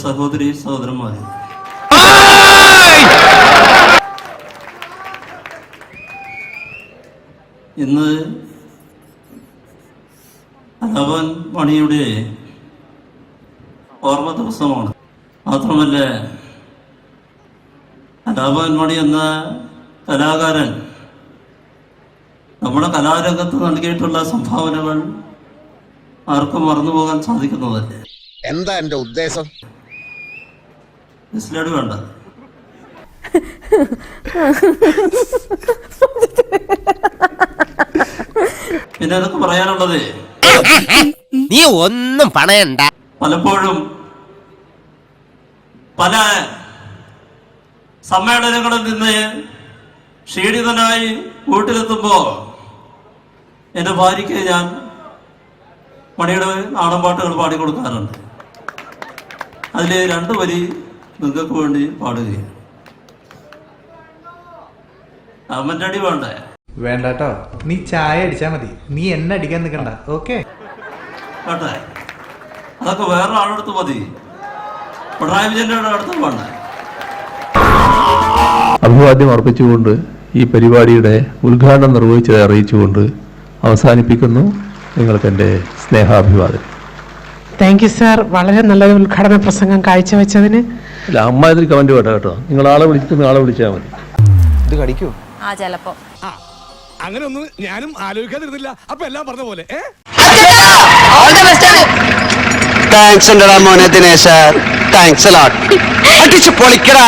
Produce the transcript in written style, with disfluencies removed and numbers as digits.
സഹോദരി സഹോദരന്മാരെ, ഇന്ന് കലാഭവൻ മണിയുടെ ഓർമ്മ ദിവസമാണ്. മാത്രമല്ല, കലാഭവൻ മണി എന്ന കലാകാരൻ നമ്മുടെ കലാരംഗത്ത് നൽകിയിട്ടുള്ള സംഭാവനകൾ ആർക്കും മറന്നുപോകാൻ സാധിക്കുന്നതല്ലേ. എന്താ എന്റെ ഉദ്ദേശം? മിസ്ലേഡ് വേണ്ട. പിന്നെ അതൊക്കെ പറയാനുള്ളത്, നീ ഒന്നും പണയണ്ട. പലപ്പോഴും പല സമ്മേളനങ്ങളിൽ നിന്ന് ക്ഷീണിതനായി വീട്ടിലെത്തുമ്പോ എൻ്റെ ഭാര്യയ്ക്ക് ഞാൻ മണിയുടെ നാടൻ പാട്ടുകൾ പാടിക്കൊടുക്കാറുണ്ട്. അതിൽ 2 വരി നിങ്ങൾക്ക് വേണ്ടി പാടുകയാണ്. കമന്റ് അടി വേണ്ടേ? വേണ്ടട്ടോ, നീ ചായ അടിച്ചാ മതി, നീ എന്നെ അടിക്കാൻ നിൽക്കണ്ട. ഓക്കെ കേട്ടെ, അതൊക്കെ വേറെ ആളെടുത്ത് മതി, പിണറായി വിജയന്റെ അടുത്ത് വേണ്ട. അഭിവാദ്യം അർപ്പിച്ചുകൊണ്ട് ഈ പരിപാടിയുടെ ഉദ്ഘാടനം നിർവഹിച്ചത് അറിയിച്ചുകൊണ്ട് അവസാനിപ്പിക്കുന്നു. നിങ്ങൾക്ക് എൻ്റെ സ്നേഹാഭിവാദം. താങ്ക് യു സാർ, വളരെ നല്ലൊരു ഉദ്ഘാടന പ്രസംഗം കാഴ്ചവെച്ചതിന്. അല്ല, അമ്മ ഇതിൽ കമന്റ് വേണ്ട കേട്ടോ. നിങ്ങൾ ആളെ വിളിക്കുന്ന ആളെ വിളിച്ചാൽ മതി. ഇത് കടിക്കൂ? ആ, ചിലപ്പോ. അങ്ങനെ ഒന്നും ഞാനും ആലോചിക്കാതിരുന്നില്ല. അപ്പൊ എല്ലാം പറഞ്ഞ പോലെ. താങ്ക്സ് മോനെ ദിനേശ്, താങ്ക്സ് അടിച്ചു പൊളിക്കടാ.